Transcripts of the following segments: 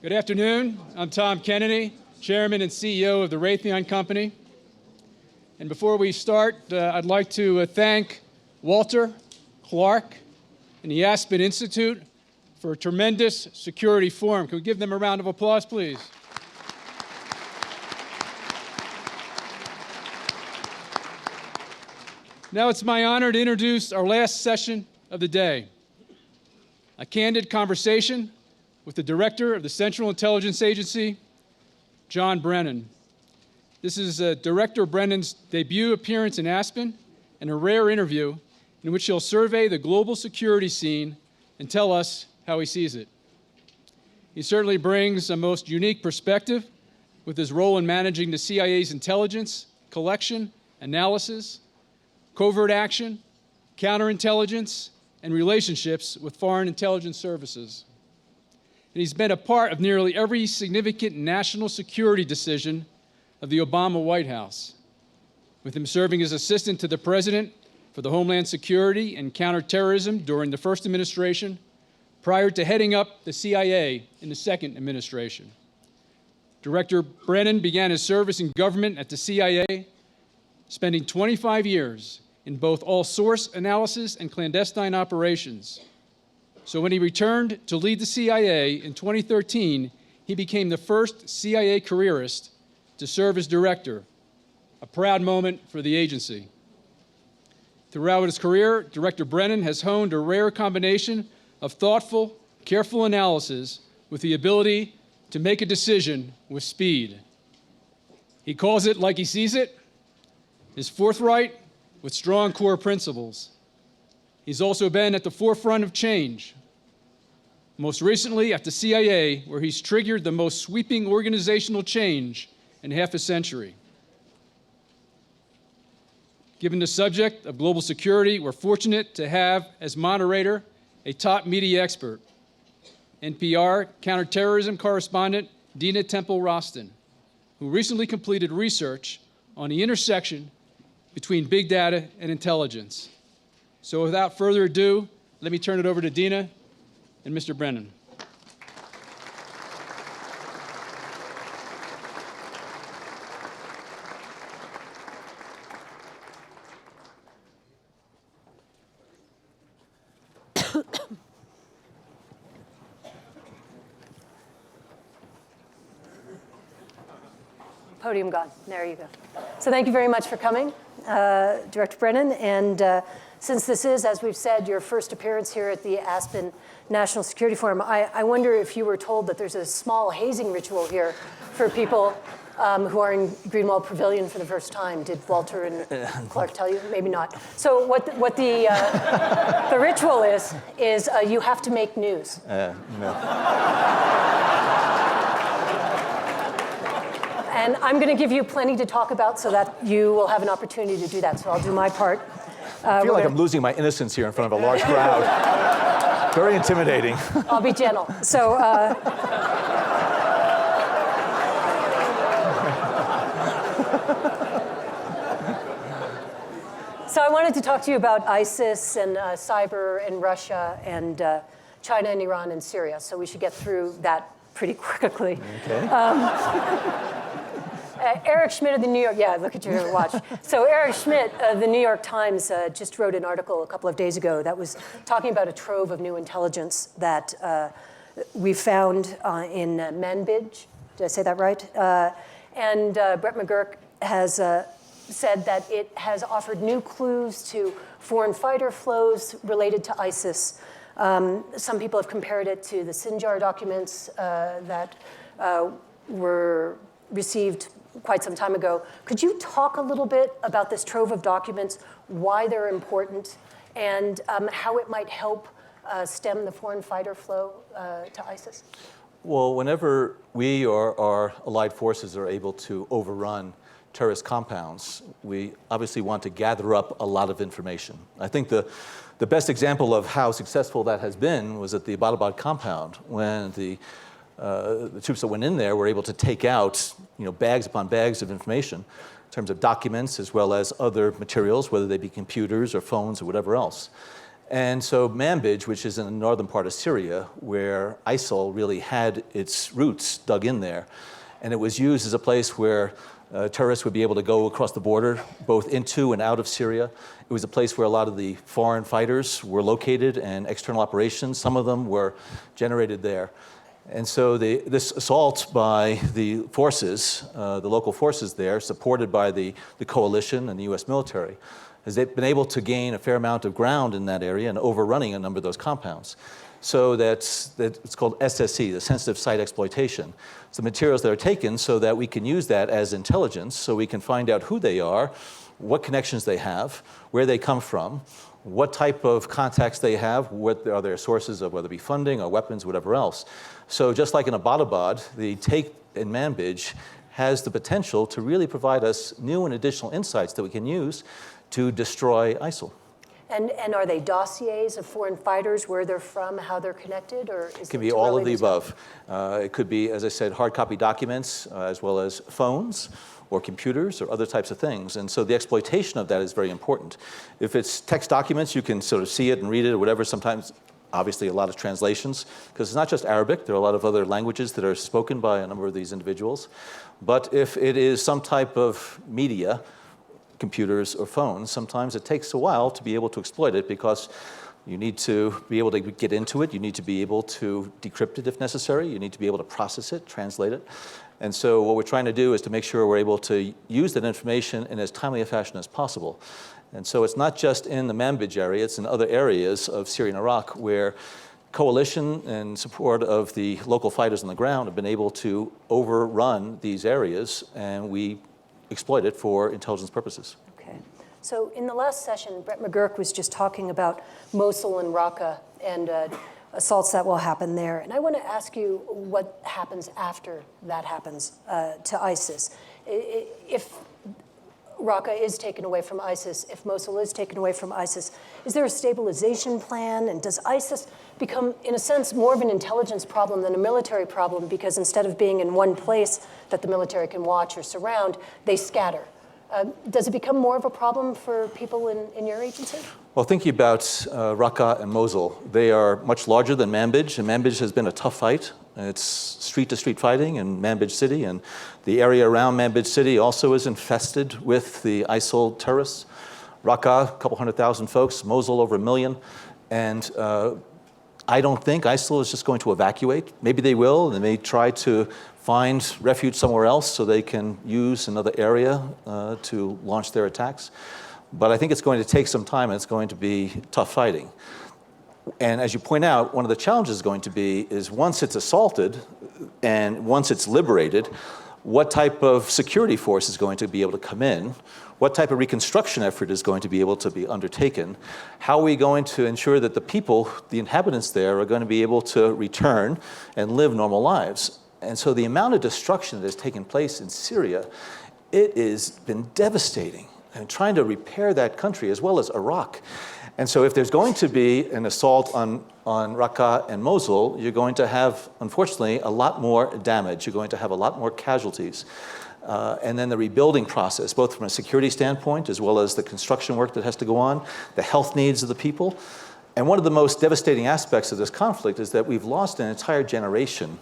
Good afternoon. I'm Tom Kennedy, Chairman and CEO of the Raytheon Company. And before we start, I'd like to thank Walter, Clark, and the Aspen Institute for a tremendous security forum. Can we give them a round of applause, please? Now it's my honor to introduce our last session of the day, a candid conversation with the Director of the Central Intelligence Agency, John Brennan. This is Director Brennan's debut appearance in Aspen and a rare interview in which he'll survey the global security scene and tell us how he sees it. He certainly brings a most unique perspective with his role in managing the CIA's intelligence, collection, analysis, covert action, counterintelligence, and relationships with foreign intelligence services. And he's been a part of nearly every significant national security decision of the Obama White House, with him serving as assistant to the President for the Homeland Security and Counterterrorism during the first administration, prior to heading up the CIA in the second administration. Director Brennan began his service in government at the CIA, spending 25 years in both all-source analysis and clandestine operations. So when he returned to lead the CIA in 2013, he became the first CIA careerist to serve as director, a proud moment for the agency. Throughout his career, Director Brennan has honed a rare combination of thoughtful, careful analysis with the ability to make a decision with speed. He calls it like he sees it, is forthright with strong core principles. He's also been at the forefront of change, most recently at the CIA, where he's triggered the most sweeping organizational change in half a century. Given the subject of global security, we're fortunate to have as moderator a top media expert, NPR Counterterrorism Correspondent Dina Temple-Raston, who recently completed research on the intersection between big data and intelligence. So without further ado, let me turn it over to Dina and Mr. Brennan. Podium gone. There you go. So thank you very much for coming, Director Brennan. And since this is, as we've said, your first appearance here at the Aspen National Security Forum, I wonder if you were told that there's a small hazing ritual here for people who are in Greenwald Pavilion for the first time. Did Walter and Clark tell you? Maybe not. So what the ritual is you have to make news. No. And I'm going to give you plenty to talk about so that you will have an opportunity to do that. So I'll do my part. I feel like I'm losing my innocence here in front of a large crowd. Very intimidating. I'll be gentle. So, so I wanted to talk to you about ISIS and cyber and Russia and China and Iran and Syria. So we should get through that pretty quickly. Okay. Eric Schmidt of the New York, yeah, look at your watch. So Eric Schmidt of the New York Times just wrote an article a couple of days ago that was talking about a trove of new intelligence that we found in Manbij. Did I say that right? And Brett McGurk has said that it has offered new clues to foreign fighter flows related to ISIS. Some people have compared it to the Sinjar documents that were received quite some time ago. Could you talk a little bit about this trove of documents, why they're important, and how it might help stem the foreign fighter flow to ISIS? Well, whenever we or our allied forces are able to overrun terrorist compounds, we obviously want to gather up a lot of information. I think the best example of how successful that has been was at the Abbottabad compound, when the troops that went in there were able to take out, bags upon bags of information in terms of documents as well as other materials, whether they be computers or phones or whatever else. And so Manbij, which is in the northern part of Syria, where ISIL really had its roots dug in there, and it was used as a place where terrorists would be able to go across the border, both into and out of Syria. It was a place where a lot of the foreign fighters were located and external operations, some of them were generated there. And so this assault by the forces, the local forces there, supported by the coalition and the US military, has been able to gain a fair amount of ground in that area and overrunning a number of those compounds. So that's it's called SSE, the sensitive site exploitation. It's the materials that are taken so that we can use that as intelligence, so we can find out who they are, what connections they have, where they come from, what type of contacts they have, what are their sources of whether it be funding or weapons, whatever else. So just like in Abbottabad, the take in Manbij has the potential to really provide us new and additional insights that we can use to destroy ISIL. And are they dossiers of foreign fighters, where they're from, how they're connected, or is it can be all of the above. It could be, as I said, hard copy documents, as well as phones or computers or other types of things. And so the exploitation of that is very important. If it's text documents, you can sort of see it and read it or whatever. Sometimes, obviously, a lot of translations, because it's not just Arabic. There are a lot of other languages that are spoken by a number of these individuals. But if it is some type of media, computers or phones, sometimes it takes a while to be able to exploit it, because you need to be able to get into it, you need to be able to decrypt it if necessary, you need to be able to process it, translate it. And so what we're trying to do is to make sure we're able to use that information in as timely a fashion as possible. And so it's not just in the Manbij area, it's in other areas of Syria and Iraq where coalition and support of the local fighters on the ground have been able to overrun these areas, and we exploit it for intelligence purposes. Okay. So in the last session, Brett McGurk was just talking about Mosul and Raqqa and assaults that will happen there. And I want to ask you what happens after that happens to ISIS. If Raqqa is taken away from ISIS, if Mosul is taken away from ISIS, is there a stabilization plan? And does ISIS become, in a sense, more of an intelligence problem than a military problem, because instead of being in one place that the military can watch or surround, they scatter? Does it become more of a problem for people in your agency? Well, thinking about Raqqa and Mosul, they are much larger than Manbij, and Manbij has been a tough fight. It's street-to-street fighting in Manbij city, and the area around Manbij city also is infested with the ISIL terrorists. Raqqa, a couple 100,000 folks, Mosul over 1 million, and I don't think ISIL is just going to evacuate. Maybe they will, and they may try to find refuge somewhere else so they can use another area to launch their attacks. But I think it's going to take some time, and it's going to be tough fighting. And as you point out, one of the challenges is going to be is once it's assaulted and once it's liberated, what type of security force is going to be able to come in? What type of reconstruction effort is going to be able to be undertaken? How are we going to ensure that the people, the inhabitants there, are going to be able to return and live normal lives? And so the amount of destruction that has taken place in Syria, it has been devastating. And trying to repair that country as well as Iraq. And so if there's going to be an assault on Raqqa and Mosul, you're going to have, unfortunately, a lot more damage. You're going to have a lot more casualties. And then the rebuilding process, both from a security standpoint as well as the construction work that has to go on, the health needs of the people. And one of the most devastating aspects of this conflict is that we've lost an entire generation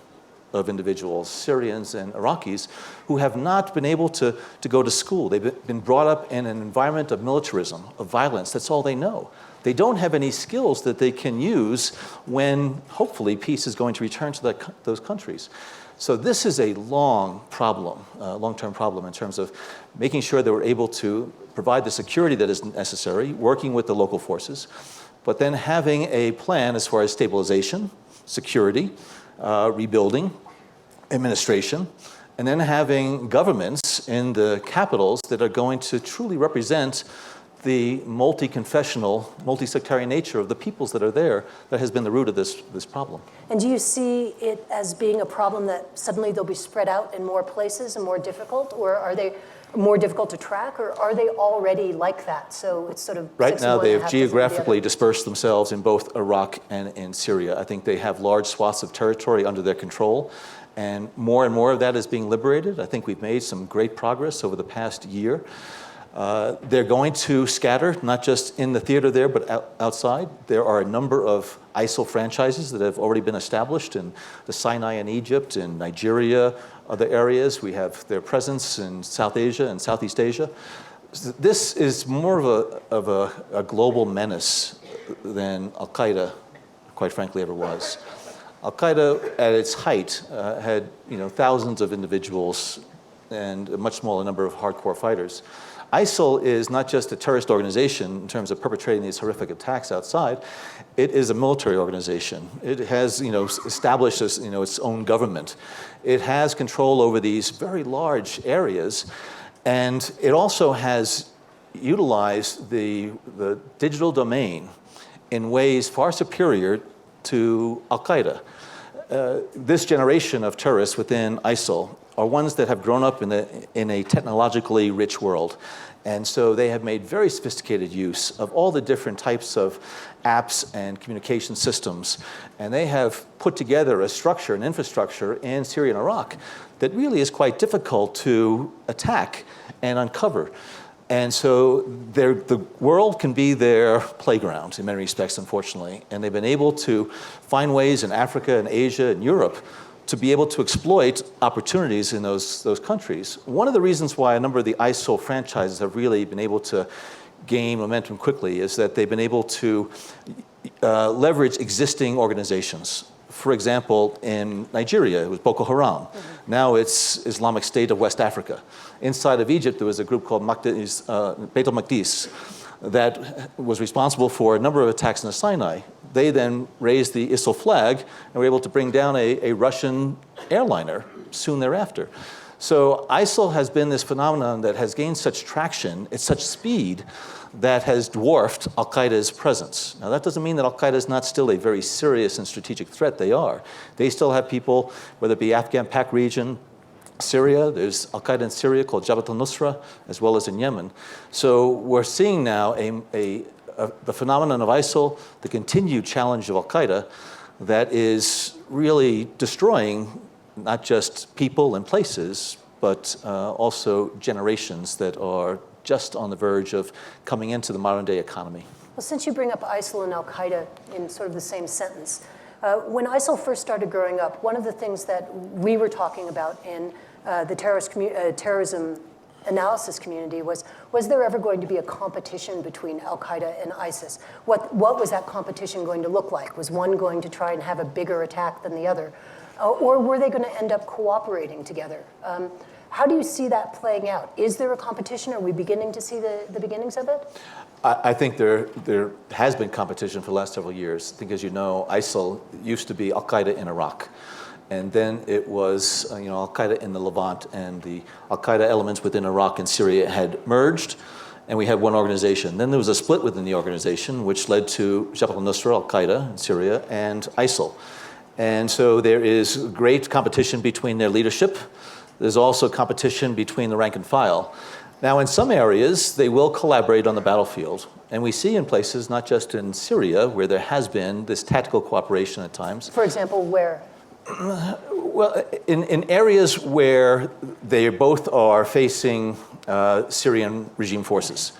of individuals, Syrians and Iraqis, who have not been able to go to school. They've been brought up in an environment of militarism, of violence. That's all they know. They don't have any skills that they can use when, hopefully, peace is going to return to those countries. So this is a long problem, long-term problem in terms of making sure that we're able to provide the security that is necessary, working with the local forces, but then having a plan as far as stabilization, security, rebuilding, administration, and then having governments in the capitals that are going to truly represent the multi-confessional, multi-sectarian nature of the peoples that are there that has been the root of this problem. And do you see it as being a problem that suddenly they'll be spread out in more places and more difficult, or are they more difficult to track, or are they already like that? So it's sort of right now they have geographically dispersed themselves in both Iraq and in Syria. I think they have large swaths of territory under their control, and more of that is being liberated. I think we've made some great progress over the past year. They're going to scatter, not just in the theater there, but outside. There are a number of ISIL franchises that have already been established in the Sinai in Egypt, in Nigeria, other areas. We have their presence in South Asia and Southeast Asia. This is more of a global menace than Al-Qaeda, quite frankly, ever was. Al-Qaeda, at its height, had thousands of individuals and a much smaller number of hardcore fighters. ISIL is not just a terrorist organization in terms of perpetrating these horrific attacks outside. It is a military organization. It has, established its own government. It has control over these very large areas, and it also has utilized the digital domain in ways far superior to Al-Qaeda. This generation of terrorists within ISIL are ones that have grown up in a technologically rich world. And so they have made very sophisticated use of all the different types of apps and communication systems. And they have put together a structure, an infrastructure in Syria and Iraq that really is quite difficult to attack and uncover. And so the world can be their playground in many respects, unfortunately. And they've been able to find ways in Africa and Asia and Europe to be able to exploit opportunities in those countries. One of the reasons why a number of the ISIL franchises have really been able to gain momentum quickly is that they've been able to leverage existing organizations. For example, in Nigeria, it was Boko Haram. Mm-hmm. Now it's Islamic State of West Africa. Inside of Egypt, there was a group called Beit al-Maqdis that was responsible for a number of attacks in the Sinai. They then raised the ISIL flag and were able to bring down a Russian airliner soon thereafter. So ISIL has been this phenomenon that has gained such traction at such speed that has dwarfed Al-Qaeda's presence. Now, that doesn't mean that Al-Qaeda is not still a very serious and strategic threat. They are. They still have people, whether it be Afghan Pak region, Syria, there's Al-Qaeda in Syria called Jabhat al-Nusra, as well as in Yemen. So we're seeing now the phenomenon of ISIL, the continued challenge of Al-Qaeda that is really destroying not just people and places, but also generations that are just on the verge of coming into the modern day economy. Well, since you bring up ISIL and Al-Qaeda in sort of the same sentence, when ISIL first started growing up, one of the things that we were talking about in the terrorism analysis community was there ever going to be a competition between Al-Qaeda and ISIS? What was that competition going to look like? Was one going to try and have a bigger attack than the other? Or were they going to end up cooperating together? How do you see that playing out? Is there a competition? Are we beginning to see the beginnings of it? I think there has been competition for the last several years. I think, as you know, ISIL used to be Al-Qaeda in Iraq. And then it was Al-Qaeda in the Levant, and the Al-Qaeda elements within Iraq and Syria had merged, and we had one organization. Then there was a split within the organization, which led to Jabhat al-Nusra, Al-Qaeda in Syria, and ISIL. And so there is great competition between their leadership. There's also competition between the rank and file. Now, in some areas, they will collaborate on the battlefield. And we see in places, not just in Syria, where there has been this tactical cooperation at times. For example, where? Well, in areas where they both are facing Syrian regime forces.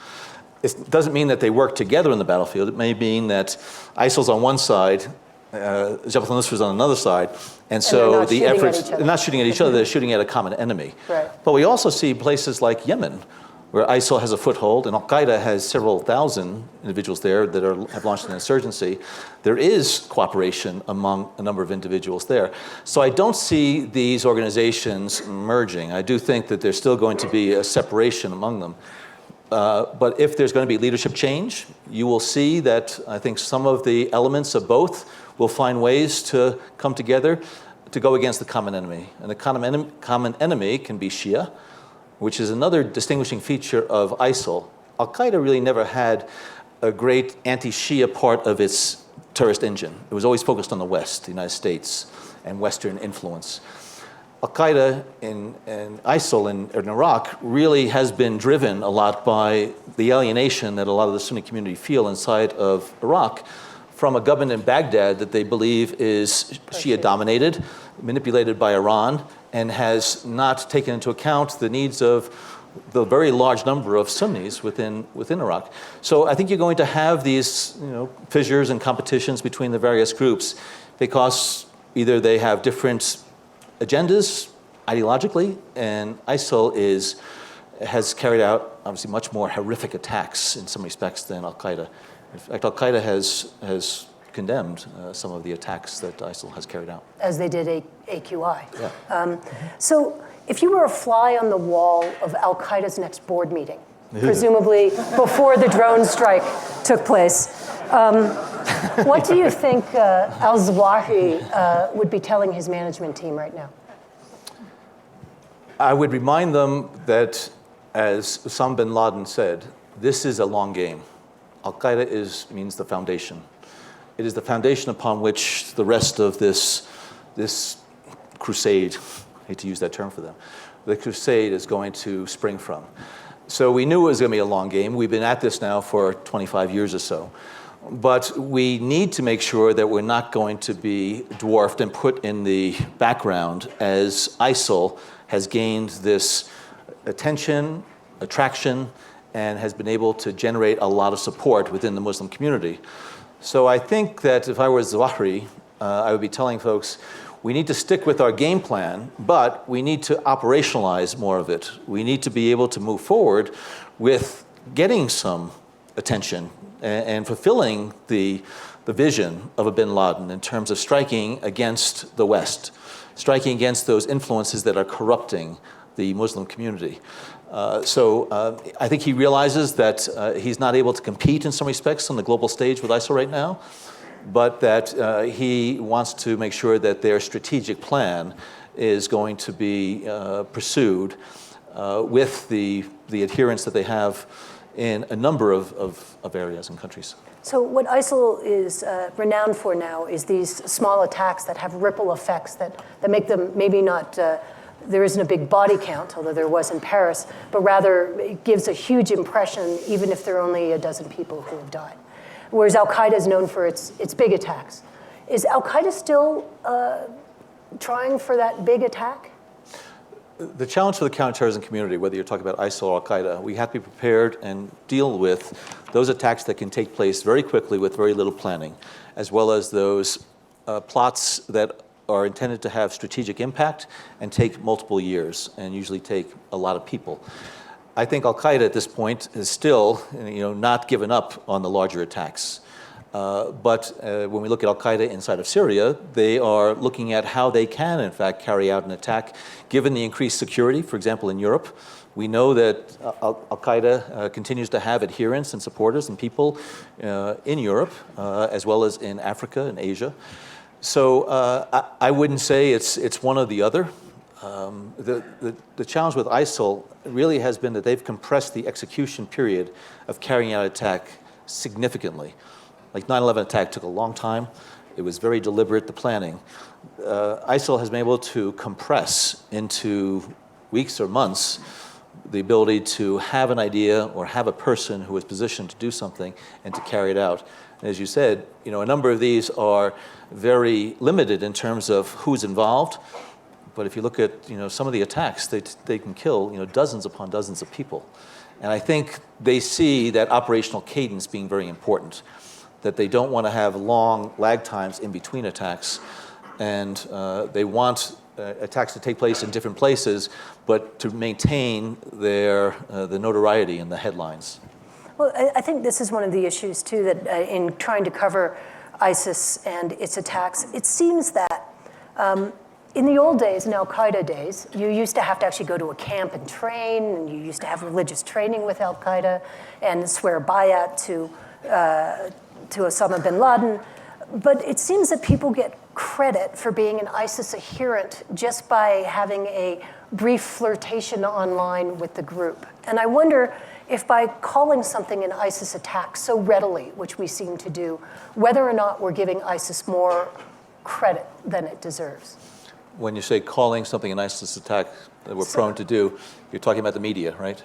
It doesn't mean that they work together in the battlefield. It may mean that ISIL's on one side, Jabhat al-Nusra's on another side, and so the efforts, they're not shooting at each other, they're shooting at a common enemy. Right. But we also see places like Yemen, where ISIL has a foothold, and Al-Qaeda has several thousand individuals there that have launched an insurgency. There is cooperation among a number of individuals there. So I don't see these organizations merging. I do think that there's still going to be a separation among them. But if there's going to be leadership change, you will see that I think some of the elements of both will find ways to come together to go against the common enemy. And the common enemy can be Shia, which is another distinguishing feature of ISIL. Al-Qaeda really never had a great anti-Shia part of its terrorist engine. It was always focused on the West, the United States, and Western influence. Al-Qaeda and ISIL in Iraq really has been driven a lot by the alienation that a lot of the Sunni community feel inside of Iraq from a government in Baghdad that they believe is Shia-dominated, manipulated by Iran, and has not taken into account the needs of the very large number of Sunnis within Iraq. So I think you're going to have these fissures and competitions between the various groups because either they have different agendas ideologically, and ISIL has carried out obviously much more horrific attacks in some respects than Al-Qaeda. In fact, Al-Qaeda has condemned some of the attacks that ISIL has carried out. As they did AQI. Yeah. So if you were a fly on the wall of Al-Qaeda's next board meeting, presumably before the drone strike took place, what do you think al-Zawahiri would be telling his management team right now? I would remind them that, as Osama bin Laden said, this is a long game. Al-Qaeda means the foundation. It is the foundation upon which the rest of this crusade, I hate to use that term for them, the crusade is going to spring from. So we knew it was going to be a long game. We've been at this now for 25 years or so. But we need to make sure that we're not going to be dwarfed and put in the background as ISIL has gained this attention, attraction, and has been able to generate a lot of support within the Muslim community. So I think that if I were Zawahiri, I would be telling folks, we need to stick with our game plan, but we need to operationalize more of it. We need to be able to move forward with getting some attention and fulfilling the vision of a bin Laden in terms of striking against the West, striking against those influences that are corrupting the Muslim community. So I think he realizes that he's not able to compete in some respects on the global stage with ISIL right now, but that he wants to make sure that their strategic plan is going to be pursued with the adherence that they have in a number of areas and countries. So what ISIL is renowned for now is these small attacks that have ripple effects that make them maybe not, there isn't a big body count, although there was in Paris, but rather it gives a huge impression even if there are only a dozen people who have died. Whereas Al-Qaeda is known for its big attacks. Is Al-Qaeda still trying for that big attack? The challenge for the counterterrorism community, whether you're talking about ISIL or Al-Qaeda, we have to be prepared and deal with those attacks that can take place very quickly with very little planning, as well as those plots that are intended to have strategic impact and take multiple years and usually take a lot of people. I think Al-Qaeda at this point is still not given up on the larger attacks. But when we look at Al-Qaeda inside of Syria, they are looking at how they can, in fact, carry out an attack, given the increased security, for example, in Europe. We know that Al-Qaeda continues to have adherents and supporters and people in Europe, as well as in Africa and Asia. So I wouldn't say it's one or the other. The challenge with ISIL really has been that they've compressed the execution period of carrying out an attack significantly. Like 9/11 attack took a long time. It was very deliberate, the planning. ISIL has been able to compress into weeks or months the ability to have an idea or have a person who is positioned to do something and to carry it out. And as you said, a number of these are very limited in terms of who's involved. But if you look at some of the attacks, they can kill dozens upon dozens of people. And I think they see that operational cadence being very important, that they don't want to have long lag times in between attacks. And they want attacks to take place in different places, but to maintain the notoriety in the headlines. Well, I think this is one of the issues, too, that in trying to cover ISIS and its attacks, it seems that in the old days, in Al-Qaeda days, you used to have to actually go to a camp and train, and you used to have religious training with Al-Qaeda and swear bayat to Osama bin Laden. But it seems that people get credit for being an ISIS adherent just by having a brief flirtation online with the group. And I wonder if by calling something an ISIS attack so readily, which we seem to do, whether or not we're giving ISIS more credit than it deserves. When you say calling something an ISIS attack that we're prone to do, you're talking about the media, right?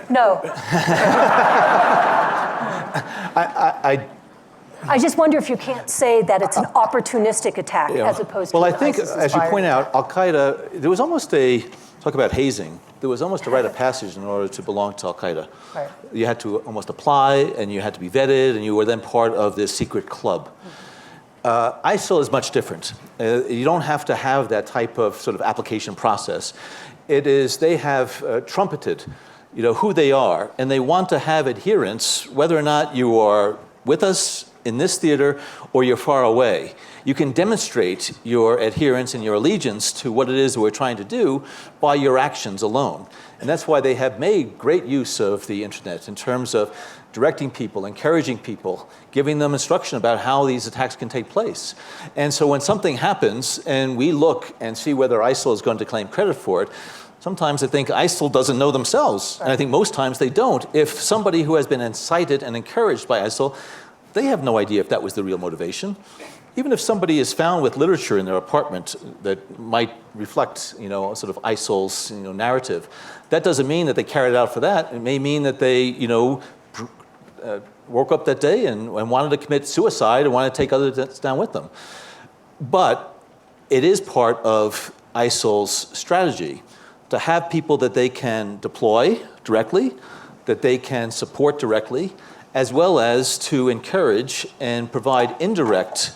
No. I just wonder if you can't say that it's an opportunistic attack as opposed to Well, an I think, as you point out, Al-Qaeda, there was almost talk about hazing, there was almost a rite of passage in order to belong to Al-Qaeda. Right. You had to almost apply, and you had to be vetted, and you were then part of this secret club. ISIL is much different. You don't have to have that type of sort of application process. They have trumpeted, who they are, and they want to have adherents, whether or not you are with us in this theater or you're far away. You can demonstrate your adherence and your allegiance to what it is that we're trying to do by your actions alone. And that's why they have made great use of the internet in terms of directing people, encouraging people, giving them instruction about how these attacks can take place. And so when something happens and we look and see whether ISIL is going to claim credit for it, sometimes I think ISIL doesn't know themselves, and I think most times they don't. If somebody who has been incited and encouraged by ISIL, they have no idea if that was the real motivation. Even if somebody is found with literature in their apartment that might reflect, sort of ISIL's, narrative, that doesn't mean that they carried it out for that. It may mean that they, woke up that day and wanted to commit suicide and wanted to take others down with them. But it is part of ISIL's strategy to have people that they can deploy directly, that they can support directly, as well as to encourage and provide indirect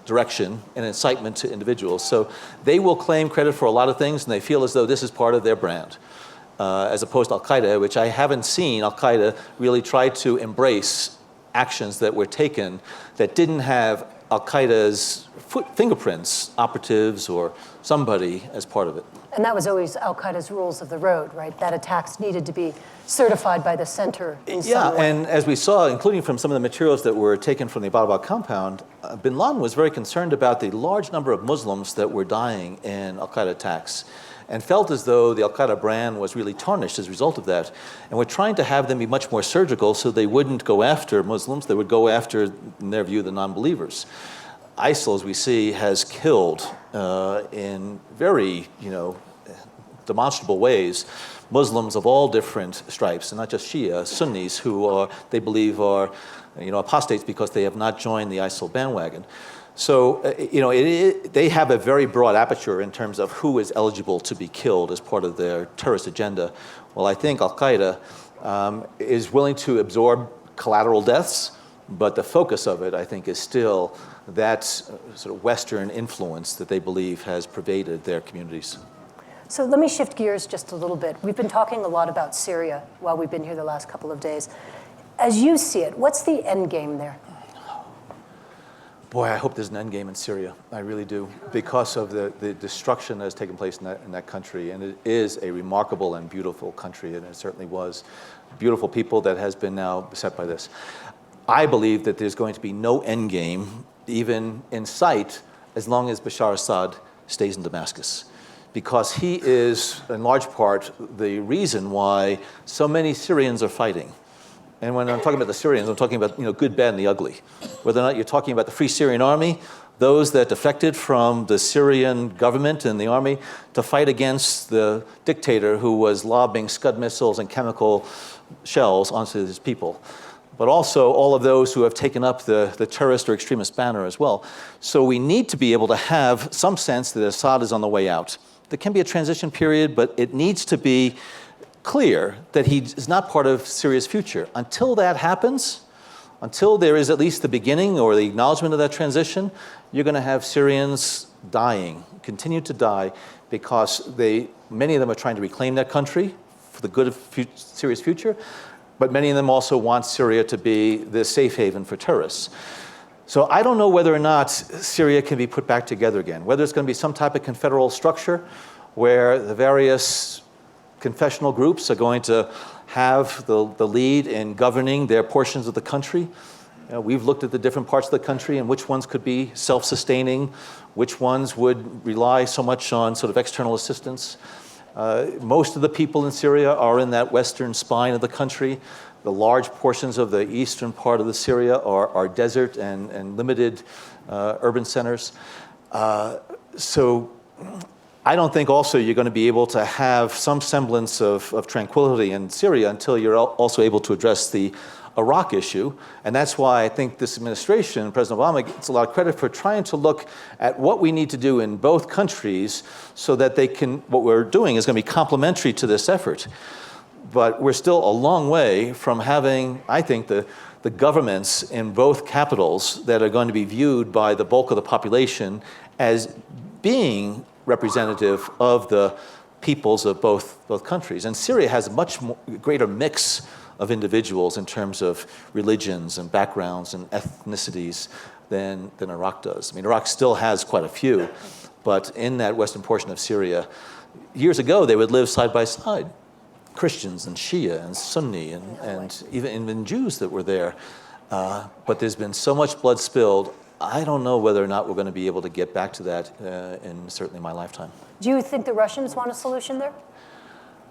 direction and incitement to individuals. So they will claim credit for a lot of things, and they feel as though this is part of their brand, as opposed to Al-Qaeda, which I haven't seen Al-Qaeda really try to embrace actions that were taken that didn't have Al-Qaeda's fingerprints, operatives, or somebody as part of it. And that was always Al-Qaeda's rules of the road, right? That attacks needed to be certified by the center in some way. Yeah, and as we saw, including from some of the materials that were taken from the Abbottabad compound, bin Laden was very concerned about the large number of Muslims that were dying in Al-Qaeda attacks, and felt as though the Al-Qaeda brand was really tarnished as a result of that. And we're trying to have them be much more surgical so they wouldn't go after Muslims, they would go after, in their view, the non-believers. ISIL, as we see, has killed in very, demonstrable ways Muslims of all different stripes, and not just Shia, Sunnis, who they believe are, apostates because they have not joined the ISIL bandwagon. So, they have a very broad aperture in terms of who is eligible to be killed as part of their terrorist agenda. Well, I think Al-Qaeda is willing to absorb collateral deaths, but the focus of it, I think, is still that sort of Western influence that they believe has pervaded their communities. So let me shift gears just a little bit. We've been talking a lot about Syria while we've been here the last couple of days. As you see it, what's the end game there? Boy, I hope there's an end game in Syria. I really do, because of the destruction that has taken place in that country. And it is a remarkable and beautiful country, and it certainly was. Beautiful people that has been now beset by this. I believe that there's going to be no end game, even in sight, as long as Bashar Assad stays in Damascus. Because he is, in large part, the reason why so many Syrians are fighting. And when I'm talking about the Syrians, I'm talking about good, bad, and the ugly. Whether or not you're talking about the Free Syrian Army, those that defected from the Syrian government and the army to fight against the dictator who was lobbing Scud missiles and chemical shells onto his people. But also all of those who have taken up the terrorist or extremist banner as well. So we need to be able to have some sense that Assad is on the way out. There can be a transition period, but it needs to be clear that he is not part of Syria's future. Until that happens, until there is at least the beginning or the acknowledgement of that transition, you're going to have Syrians dying, continue to die, because many of them are trying to reclaim that country for the good of Syria's future, but many of them also want Syria to be the safe haven for terrorists. So I don't know whether or not Syria can be put back together again, whether it's going to be some type of confederal structure where the various confessional groups are going to have the lead in governing their portions of the country. We've looked at the different parts of the country and which ones could be self-sustaining, which ones would rely so much on sort of external assistance. Most of the people in Syria are in that western spine of the country. The large portions of the eastern part of the Syria are desert and limited urban centers. So I don't think also you're going to be able to have some semblance of tranquility in Syria until you're also able to address the Iraq issue. And that's why I think this administration, President Obama, gets a lot of credit for trying to look at what we need to do in both countries so that they can, what we're doing is going to be complementary to this effort. But we're still a long way from having, I think, the governments in both capitals that are going to be viewed by the bulk of the population as being representative of the peoples of both countries. And Syria has a much greater mix of individuals in terms of religions and backgrounds and ethnicities than Iraq does. I mean, Iraq still has quite a few, but in that western portion of Syria, years ago they would live side by side. Christians and Shia and Sunni and even Jews that were there. But there's been so much blood spilled, I don't know whether or not we're going to be able to get back to that in certainly my lifetime. Do you think the Russians want a solution there?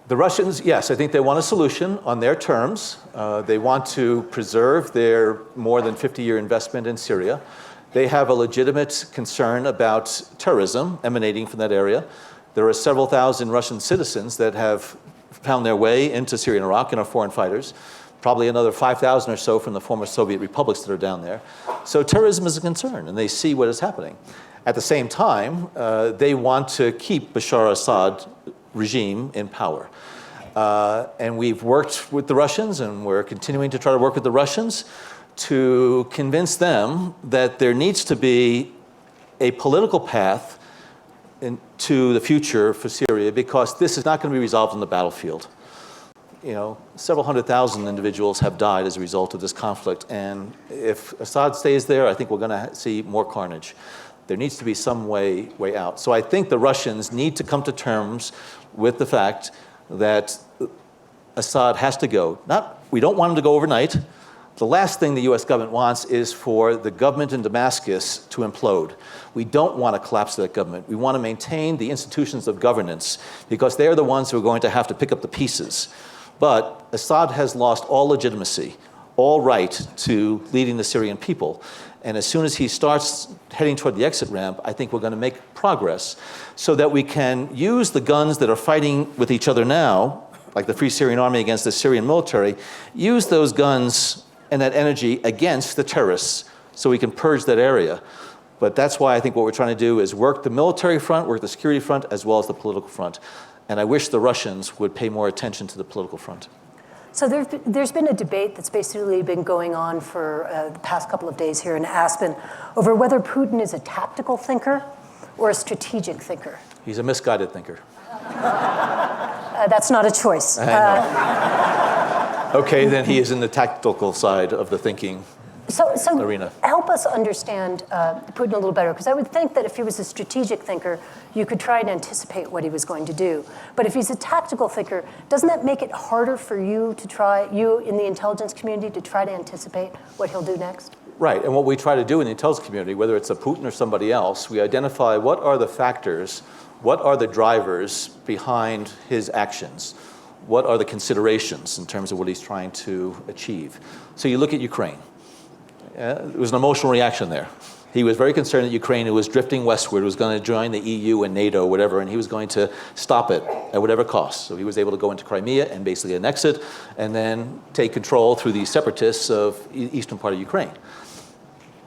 The Russians, yes, I think they want a solution on their terms. They want to preserve their more than 50-year investment in Syria. They have a legitimate concern about terrorism emanating from that area. There are several thousand Russian citizens that have found their way into Syria and Iraq and are foreign fighters. Probably another 5,000 or so from the former Soviet republics that are down there. So terrorism is a concern, and they see what is happening. At the same time, they want to keep Bashar al-Assad regime in power. And we've worked with the Russians, and we're continuing to try to work with the Russians to convince them that there needs to be a political path into the future for Syria, because this is not going to be resolved on the battlefield. You know, several 100,000 individuals have died as a result of this conflict, and if Assad stays there, I think we're going to see more carnage. There needs to be some way out. So I think the Russians need to come to terms with the fact that Assad has to go. We don't want him to go overnight. The last thing the US government wants is for the government in Damascus to implode. We don't want to collapse that government. We want to maintain the institutions of governance, because they are the ones who are going to have to pick up the pieces. But Assad has lost all legitimacy, all right to leading the Syrian people. And as soon as he starts heading toward the exit ramp, I think we're going to make progress so that we can use the guns that are fighting with each other now, like the Free Syrian Army against the Syrian military, use those guns and that energy against the terrorists so we can purge that area. But that's why I think what we're trying to do is work the military front, work the security front, as well as the political front. And I wish the Russians would pay more attention to the political front. So there's been a debate that's basically been going on for the past couple of days here in Aspen over whether Putin is a tactical thinker or a strategic thinker. He's a misguided thinker. That's not a choice. Okay, then he is in the tactical side of the thinking arena. Help us understand Putin a little better, because I would think that if he was a strategic thinker, you could try and anticipate what he was going to do. But if he's a tactical thinker, doesn't that make it harder for you in the intelligence community, to try to anticipate what he'll do next? Right, and what we try to do in the intelligence community, whether it's a Putin or somebody else, we identify what are the factors, what are the drivers behind his actions, what are the considerations in terms of what he's trying to achieve. So you look at Ukraine. It was an emotional reaction there. He was very concerned that Ukraine was drifting westward, was going to join the EU and NATO, whatever, and he was going to stop it at whatever cost. So he was able to go into Crimea and basically annex it, and then take control through the separatists of the eastern part of Ukraine.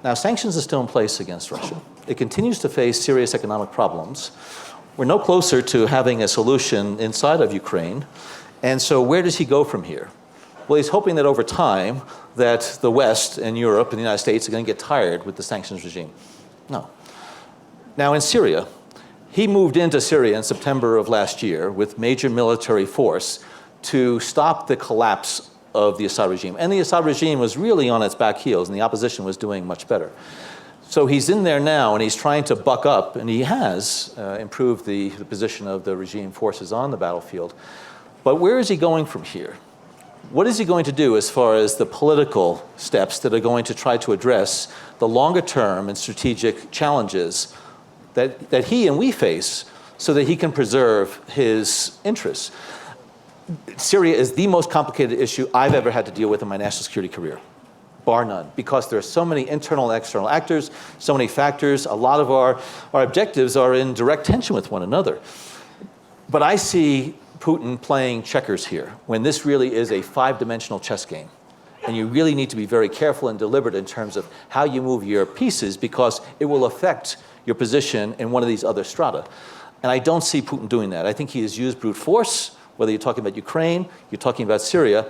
Now, sanctions are still in place against Russia. It continues to face serious economic problems. We're no closer to having a solution inside of Ukraine. And so where does he go from here? Well, he's hoping that over time that the West and Europe and the United States are going to get tired with the sanctions regime. No. Now in Syria, he moved into Syria in September of last year with major military force to stop the collapse of the Assad regime. And the Assad regime was really on its back heels, and the opposition was doing much better. So he's in there now, and he's trying to buck up, and he has improved the position of the regime forces on the battlefield. But where is he going from here? What is he going to do as far as the political steps that are going to try to address the longer term and strategic challenges that he and we face so that he can preserve his interests? Syria is the most complicated issue I've ever had to deal with in my national security career. bar none, because there are so many internal and external actors, so many factors. A lot of our objectives are in direct tension with one another. But I see Putin playing checkers here, when this really is a 5-dimensional chess game. And you really need to be very careful and deliberate in terms of how you move your pieces, because it will affect your position in one of these other strata. And I don't see Putin doing that. I think he has used brute force, whether you're talking about Ukraine, you're talking about Syria,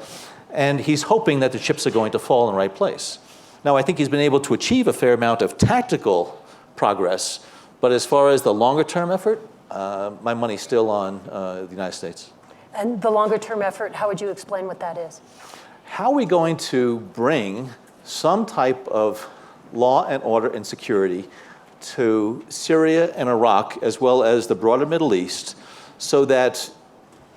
and he's hoping that the chips are going to fall in the right place. Now, I think he's been able to achieve a fair amount of tactical progress, but as far as the longer-term effort, my money's still on the United States. And the longer-term effort, how would you explain what that is? How are we going to bring some type of law and order and security to Syria and Iraq, as well as the broader Middle East, so that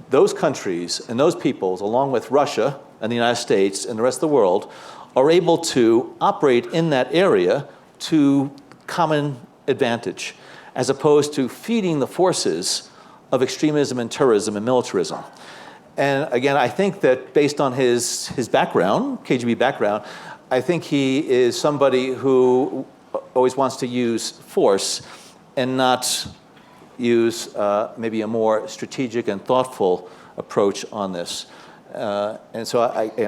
those countries and those peoples, along with Russia and the United States and the rest of the world, are able to operate in that area to common advantage, as opposed to feeding the forces of extremism and terrorism and militarism. And again, I think that based on his background, KGB background, I think he is somebody who always wants to use force and not use maybe a more strategic and thoughtful approach on this. And so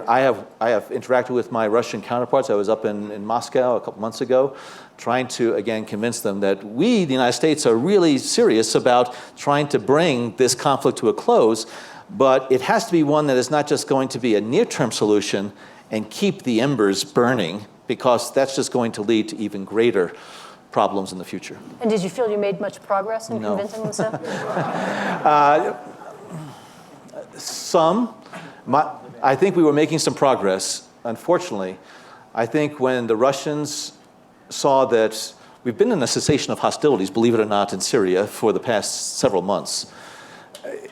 I have interacted with my Russian counterparts. I was up in Moscow a couple months ago, trying to, again, convince them that we, the United States, are really serious about trying to bring this conflict to a close, but it has to be one that is not just going to be a near-term solution and keep the embers burning, because that's just going to lead to even greater problems in the future. And did you feel you made much progress in convincing them so? Some. I think we were making some progress. Unfortunately, I think when the Russians saw that we've been in a cessation of hostilities, believe it or not, in Syria for the past several months.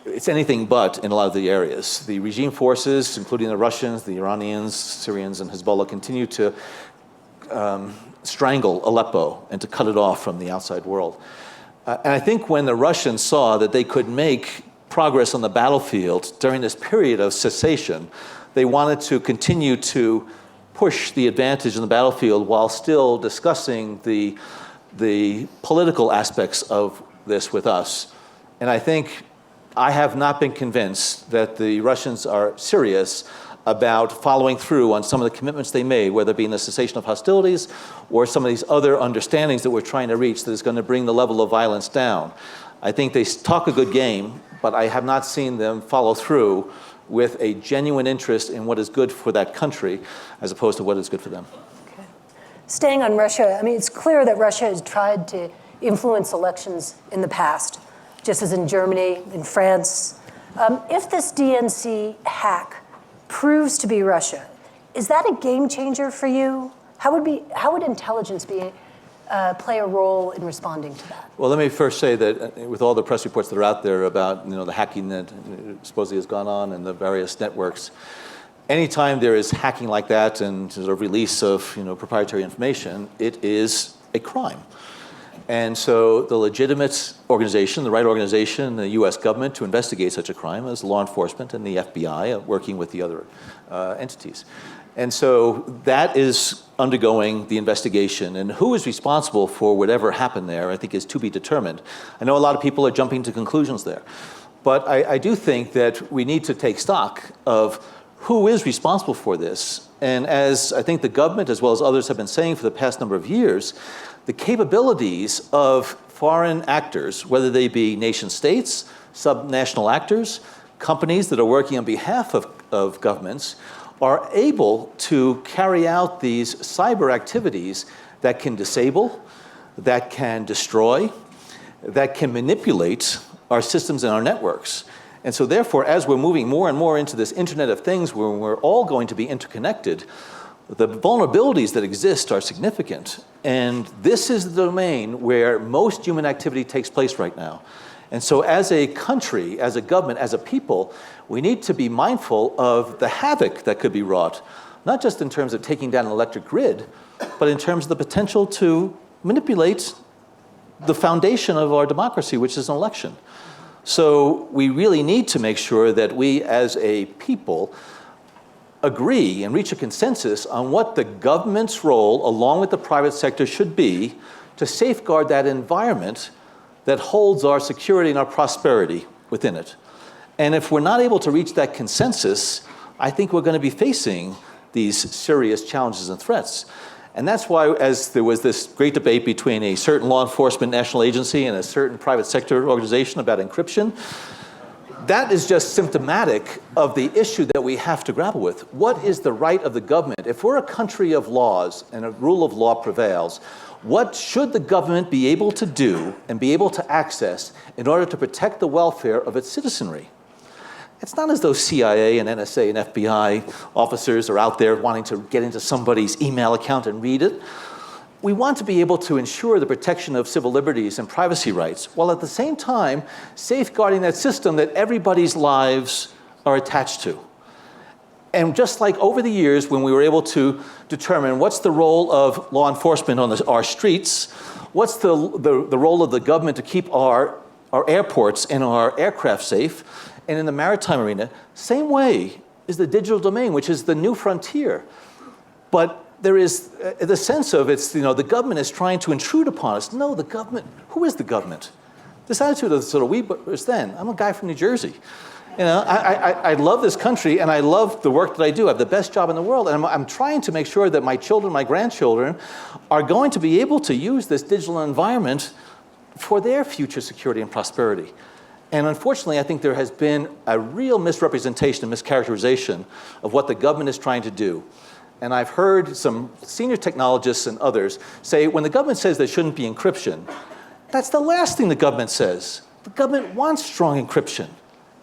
It's anything but in a lot of the areas. The regime forces, including the Russians, the Iranians, Syrians, and Hezbollah, continue to strangle Aleppo and to cut it off from the outside world. And I think when the Russians saw that they could make progress on the battlefield during this period of cessation, they wanted to continue to push the advantage on the battlefield while still discussing the political aspects of this with us. And I think I have not been convinced that the Russians are serious about following through on some of the commitments they made, whether it be in the cessation of hostilities or some of these other understandings that we're trying to reach that is going to bring the level of violence down. I think they talk a good game, but I have not seen them follow through with a genuine interest in what is good for that country as opposed to what is good for them. Okay. Staying on Russia, I mean, it's clear that Russia has tried to influence elections in the past, just as in Germany, in France. If this DNC hack proves to be Russia, is that a game changer for you? How would intelligence play a role in responding to that? Well, let me first say that with all the press reports that are out there about the hacking that supposedly has gone on in the various networks, anytime there is hacking like that and a release of proprietary information, it is a crime. And so the legitimate organization, the right organization, the U.S. government to investigate such a crime is law enforcement and the FBI working with the other entities. And so that is undergoing the investigation. And who is responsible for whatever happened there, I think, is to be determined. I know a lot of people are jumping to conclusions there. But I do think that we need to take stock of who is responsible for this. And as I think the government, as well as others, have been saying for the past number of years, the capabilities of foreign actors, whether they be nation states, subnational actors, companies that are working on behalf of governments, are able to carry out these cyber activities that can disable, that can destroy, that can manipulate our systems and our networks. And so therefore, as we're moving more and more into this Internet of Things where we're all going to be interconnected, the vulnerabilities that exist are significant. And this is the domain where most human activity takes place right now. And so as a country, as a government, as a people, we need to be mindful of the havoc that could be wrought, not just in terms of taking down an electric grid, but in terms of the potential to manipulate the foundation of our democracy, which is an election. So we really need to make sure that we as a people agree and reach a consensus on what the government's role, along with the private sector, should be to safeguard that environment that holds our security and our prosperity within it. And if we're not able to reach that consensus, I think we're going to be facing these serious challenges and threats. And that's why, as there was this great debate between a certain law enforcement national agency and a certain private sector organization about encryption, that is just symptomatic of the issue that we have to grapple with. What is the right of the government? If we're a country of laws and a rule of law prevails, what should the government be able to do and be able to access in order to protect the welfare of its citizenry? It's not as though CIA and NSA and FBI officers are out there wanting to get into somebody's email account and read it. We want to be able to ensure the protection of civil liberties and privacy rights, while at the same time safeguarding that system that everybody's lives are attached to. And just like over the years when we were able to determine what's the role of law enforcement on our streets, what's the role of the government to keep our airports and our aircraft safe, and in the maritime arena, same way is the digital domain, which is the new frontier. But there is the sense of the government is trying to intrude upon us. No, the government, who is the government? This attitude of sort of we versus them. I'm a guy from New Jersey. I love this country and I love the work that I do. I have the best job in the world, and I'm trying to make sure that my children, my grandchildren, are going to be able to use this digital environment for their future security and prosperity. And unfortunately, I think there has been a real misrepresentation and mischaracterization of what the government is trying to do. And I've heard some senior technologists and others say, when the government says there shouldn't be encryption, that's the last thing the government says. The government wants strong encryption.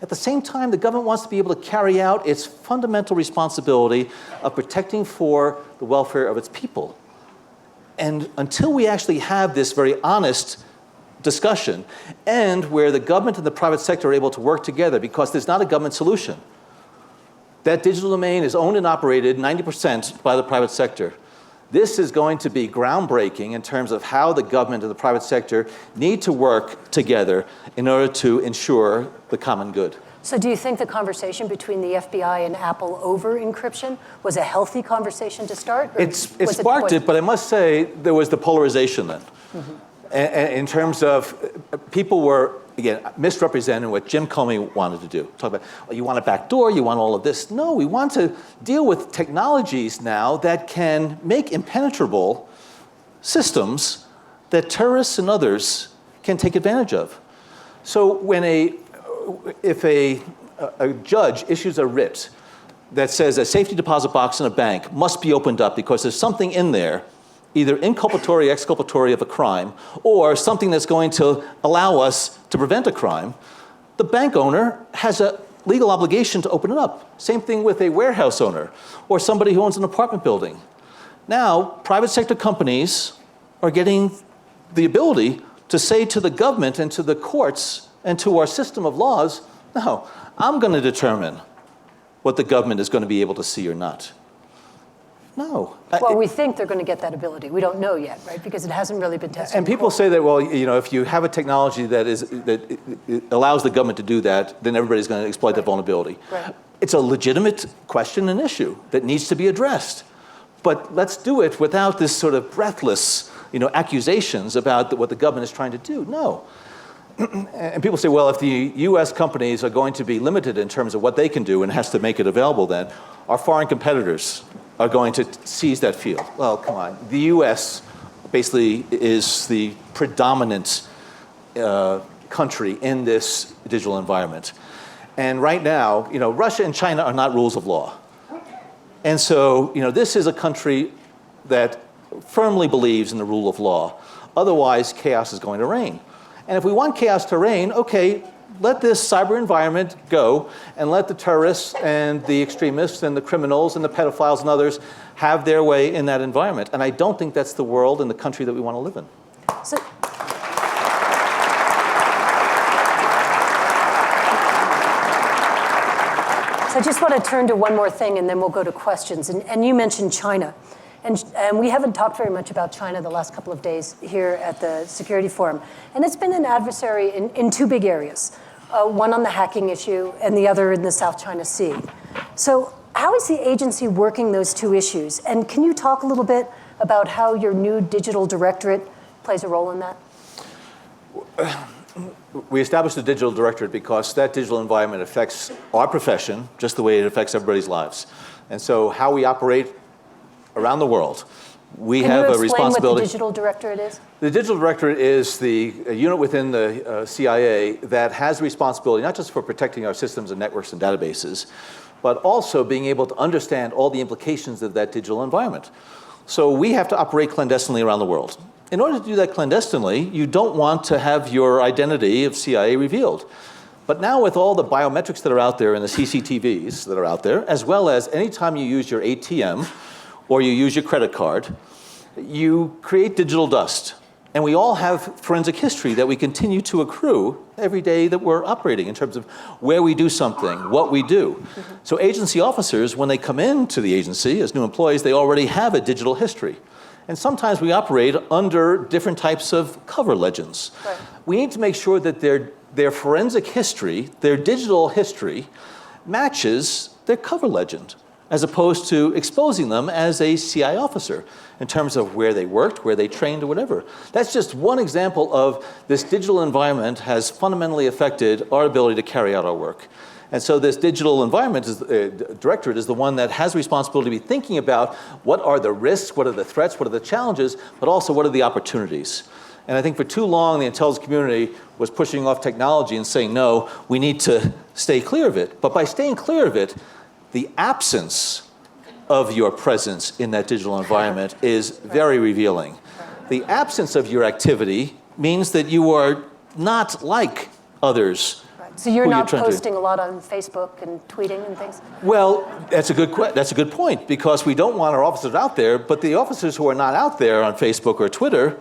At the same time, the government wants to be able to carry out its fundamental responsibility of protecting for the welfare of its people. And until we actually have this very honest discussion, and where the government and the private sector are able to work together, because there's not a government solution. That digital domain is owned and operated 90% by the private sector. This is going to be groundbreaking in terms of how the government and the private sector need to work together in order to ensure the common good. So do you think the conversation between the FBI and Apple over encryption was a healthy conversation to start? It sparked it, but I must say there was the polarization then. Mm-hmm. In terms of people were, again, misrepresenting what Jim Comey wanted to do. Talk about, you want a back door, you want all of this. No, we want to deal with technologies now that can make impenetrable systems that terrorists and others can take advantage of. So if a judge issues a writ that says a safety deposit box in a bank must be opened up because there's something in there, either inculpatory, exculpatory of a crime, or something that's going to allow us to prevent a crime, the bank owner has a legal obligation to open it up. Same thing with a warehouse owner or somebody who owns an apartment building. Now, private sector companies are getting the ability to say to the government and to the courts and to our system of laws, no, I'm going to determine what the government is going to be able to see or not. No. Well, we think they're going to get that ability. We don't know yet, right? Because it hasn't really been tested. And people say that, well, if you have a technology that it allows the government to do that, then everybody's going to exploit that vulnerability. Right. It's a legitimate question and issue that needs to be addressed. But let's do it without this sort of breathless, accusations about what the government is trying to do. No. And people say, well, if the U.S. companies are going to be limited in terms of what they can do and has to make it available, then our foreign competitors are going to seize that field. Well, come on. The U.S. basically is the predominant country in this digital environment. And right now, Russia and China are not rules of law. And so, this is a country that firmly believes in the rule of law. Otherwise, chaos is going to reign. And if we want chaos to reign, okay, let this cyber environment go and let the terrorists and the extremists and the criminals and the pedophiles and others have their way in that environment. And I don't think that's the world and the country that we want to live in. So I just want to turn to one more thing, and then we'll go to questions. And you mentioned China. And we haven't talked very much about China the last couple of days here at the Security Forum. And it's been an adversary in two big areas, one on the hacking issue and the other in the South China Sea. So How is the agency working those two issues? And can you talk a little bit about how your new digital directorate plays a role in that? We established the digital directorate because that digital environment affects our profession just the way it affects everybody's lives. And so how we operate around the world, we have a responsibility. Can you explain what the digital directorate is? The digital directorate is the unit within the CIA that has responsibility not just for protecting our systems and networks and databases, but also being able to understand all the implications of that digital environment. So we have to operate clandestinely around the world. In order to do that clandestinely, you don't want to have your identity of CIA revealed. But now with all the biometrics that are out there and the CCTVs that are out there, as well as anytime you use your ATM or you use your credit card, you create digital dust. And we all have forensic history that we continue to accrue every day that we're operating in terms of where we do something, what we do. So agency officers, when they come into the agency as new employees, they already have a digital history. And sometimes we operate under different types of cover legends. Right. We need to make sure that their forensic history, their digital history, matches their cover legend, as opposed to exposing them as a CI officer in terms of where they worked, where they trained, or whatever. That's just one example of this digital environment has fundamentally affected our ability to carry out our work. And so this digital environment directorate is the one that has responsibility to be thinking about what are the risks, what are the threats, what are the challenges, but also what are the opportunities. And I think for too long, the intelligence community was pushing off technology and saying, no, we need to stay clear of it. But by staying clear of it, the absence of your presence in that digital environment is very revealing. The absence of your activity means that you are not like others. So you're not posting a lot on Facebook and tweeting and things? Well, that's a good point, because we don't want our officers out there, but the officers who are not out there on Facebook or Twitter,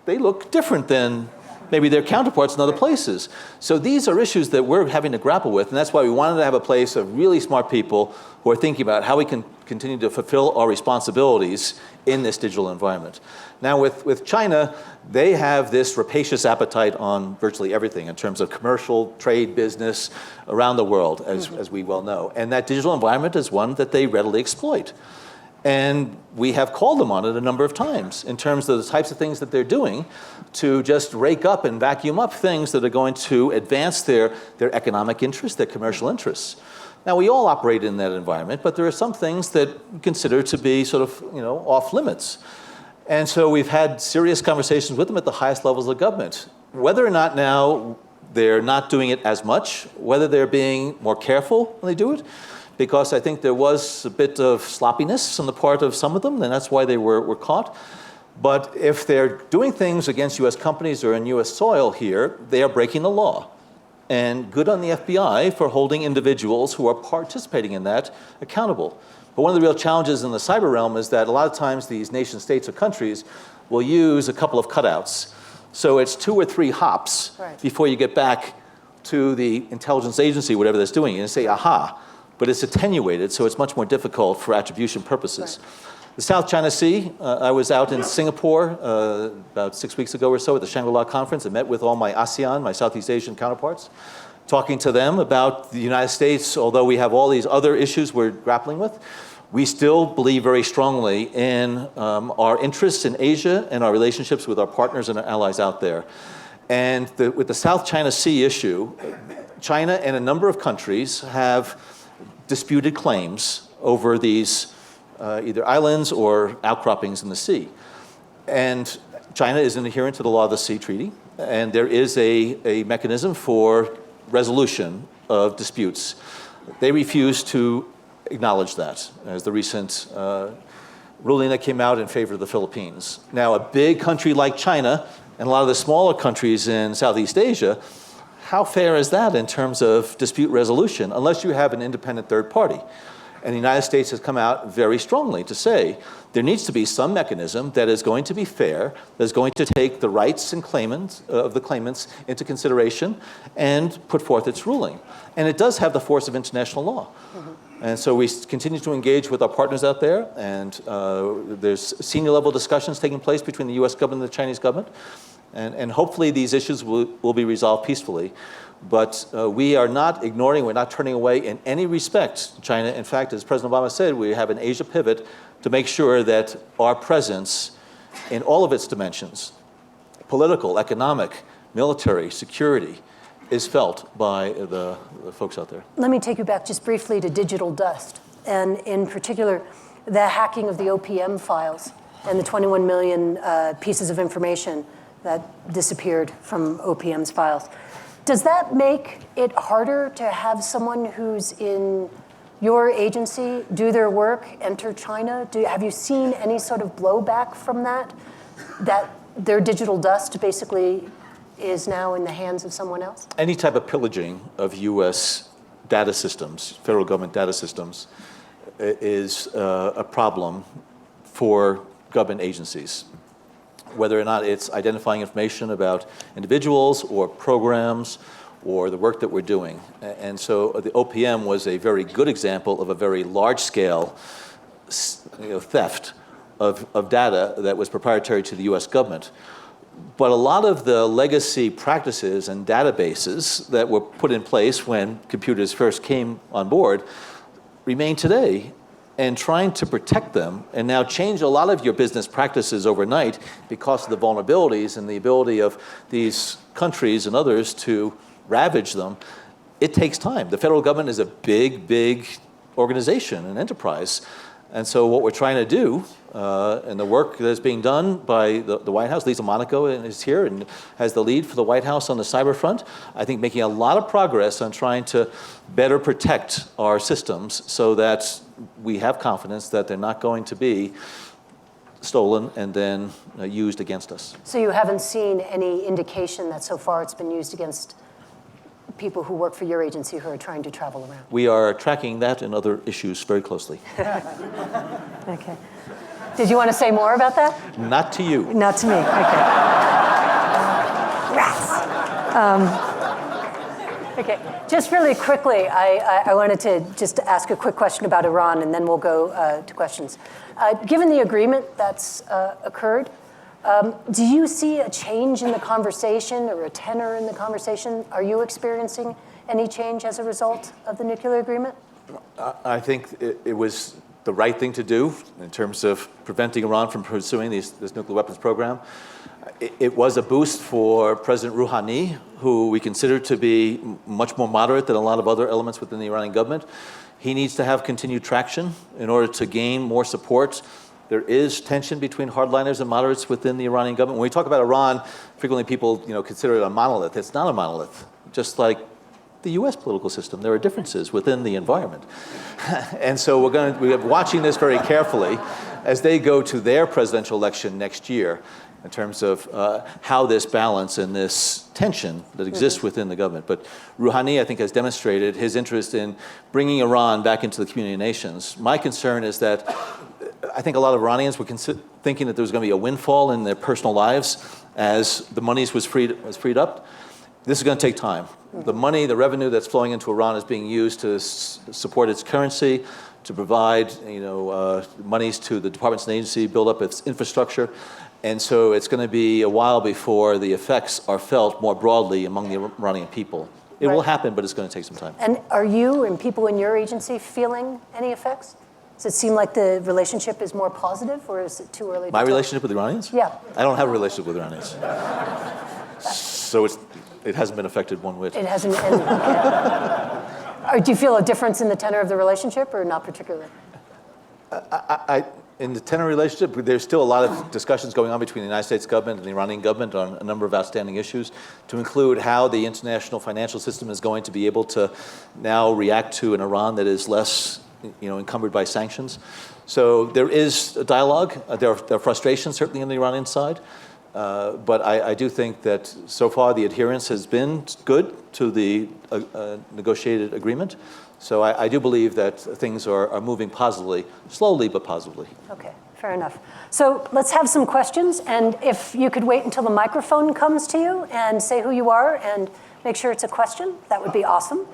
they look different than maybe their counterparts in other places. So these are issues that we're having to grapple with, and that's why we wanted to have a place of really smart people who are thinking about how we can continue to fulfill our responsibilities in this digital environment. Now with China, they have this rapacious appetite on virtually everything in terms of commercial, trade, business around the world, as we well know. And that digital environment is one that they readily exploit. And we have called them on it a number of times in terms of the types of things that they're doing to just rake up and vacuum up things that are going to advance their economic interests, their commercial interests. Now, we all operate in that environment, but there are some things that we consider to be sort of, off limits. And so we've had serious conversations with them at the highest levels of government. Whether or not now they're not doing it as much, whether they're being more careful when they do it, because I think there was a bit of sloppiness on the part of some of them, and that's why they were caught. But if they're doing things against US companies or in US soil here, they are breaking the law. And good on the FBI for holding individuals who are participating in that accountable. But one of the real challenges in the cyber realm is that a lot of times these nation states or countries will use a couple of cutouts. So it's 2 or 3 hops before you get back to the intelligence agency, whatever that's doing, and say, aha. But it's attenuated, so it's much more difficult for attribution purposes. The South China Sea, I was out in Singapore about 6 weeks ago or so at the Shangri-La conference and met with all my ASEAN, my Southeast Asian counterparts, talking to them about the United States. Although we have all these other issues we're grappling with, we still believe very strongly in our interests in Asia and our relationships with our partners and our allies out there. And with the South China Sea issue, China and a number of countries have disputed claims over these either islands or outcroppings in the sea. And China is an adherent to the Law of the Sea Treaty, and there is a mechanism for resolution of disputes. They refuse to acknowledge that, as the recent ruling that came out in favor of the Philippines. Now, a big country like China and a lot of the smaller countries in Southeast Asia, how fair is that in terms of dispute resolution, unless you have an independent third party? And the United States has come out very strongly to say there needs to be some mechanism that is going to be fair, that is going to take the rights and claimants of the claimants into consideration and put forth its ruling. And it does have the force of international law. And so we continue to engage with our partners out there, and there's senior level discussions taking place between the US government and the Chinese government. And hopefully these issues will be resolved peacefully. But we are not ignoring, we're not turning away in any respect China. In fact, as President Obama said, we have an Asia pivot to make sure that our presence in all of its dimensions, political, economic, military, security, is felt by the folks out there. Let me take you back just briefly to digital dust, and in particular, the hacking of the OPM files and the 21 million pieces of information that disappeared from OPM's files. Does that make it harder to have someone who's in your agency do their work, enter China? Have you seen any sort of blowback from that their digital dust basically is now in the hands of someone else? Any type of pillaging of U.S. data systems, federal government data systems, is a problem for government agencies, whether or not it's identifying information about individuals or programs or the work that we're doing. And so the OPM was a very good example of a very large-scale theft of data that was proprietary to the US government. But a lot of the legacy practices and databases that were put in place when computers first came on board remain today, and trying to protect them and now change a lot of your business practices overnight because of the vulnerabilities and the ability of these countries and others to ravage them, it takes time. The federal government is a big, big organization, an enterprise. And so what we're trying to do, and the work that's being done by the White House, Lisa Monaco is here and has the lead for the White House on the cyber front, I think making a lot of progress on trying to better protect our systems so that we have confidence that they're not going to be stolen and then used against us. So you haven't seen any indication that so far it's been used against people who work for your agency who are trying to travel around? We are tracking that and other issues very closely. Okay. Did you want to say more about that? Not to you. Not to me. Okay. Rats. Okay. Just really quickly, I wanted to just ask a quick question about Iran, and then we'll go to questions. Given the agreement that's occurred, do you see a change in the conversation or a tenor in the conversation? Are you experiencing any change as a result of the nuclear agreement? I think it was the right thing to do in terms of preventing Iran from pursuing this nuclear weapons program. It was a boost for President Rouhani, who we consider to be much more moderate than a lot of other elements within the Iranian government. He needs to have continued traction in order to gain more support. There is tension between hardliners and moderates within the Iranian government. When we talk about Iran, frequently people consider it a monolith. It's not a monolith. Just like the U.S. political system, there are differences within the environment. And so we're watching this very carefully as they go to their presidential election next year in terms of how this balance and this tension that exists within the government. But Rouhani, I think, has demonstrated his interest in bringing Iran back into the community of nations. My concern is that I think a lot of Iranians were thinking that there was going to be a windfall in their personal lives as the monies was freed up. This is going to take time. The money, the revenue that's flowing into Iran is being used to support its currency, to provide monies to the departments and agencies, build up its infrastructure. And so it's going to be a while before the effects are felt more broadly among the Iranian people. It will happen, but it's going to take some time. And are you and people in your agency feeling any effects? Does it seem like the relationship is more positive, or is it too early to My tell? relationship with Iranians? Yeah. I don't have a relationship with Iranians. So it hasn't been affected one whit. It hasn't. Do you feel a difference in the tenor of the relationship, or not particularly? In the tenor relationship, there's still a lot of discussions going on between the United States government and the Iranian government on a number of outstanding issues, to include how the international financial system is going to be able to now react to an Iran that is less encumbered by sanctions. So there is a dialogue. There are frustrations, certainly, on the Iranian side. But I do think that so far the adherence has been good to the negotiated agreement. So I do believe that things are moving positively, slowly but positively. Okay, fair enough. So let's have some questions. And if you could wait until the microphone comes to you and say who you are and make sure it's a question, that would be awesome.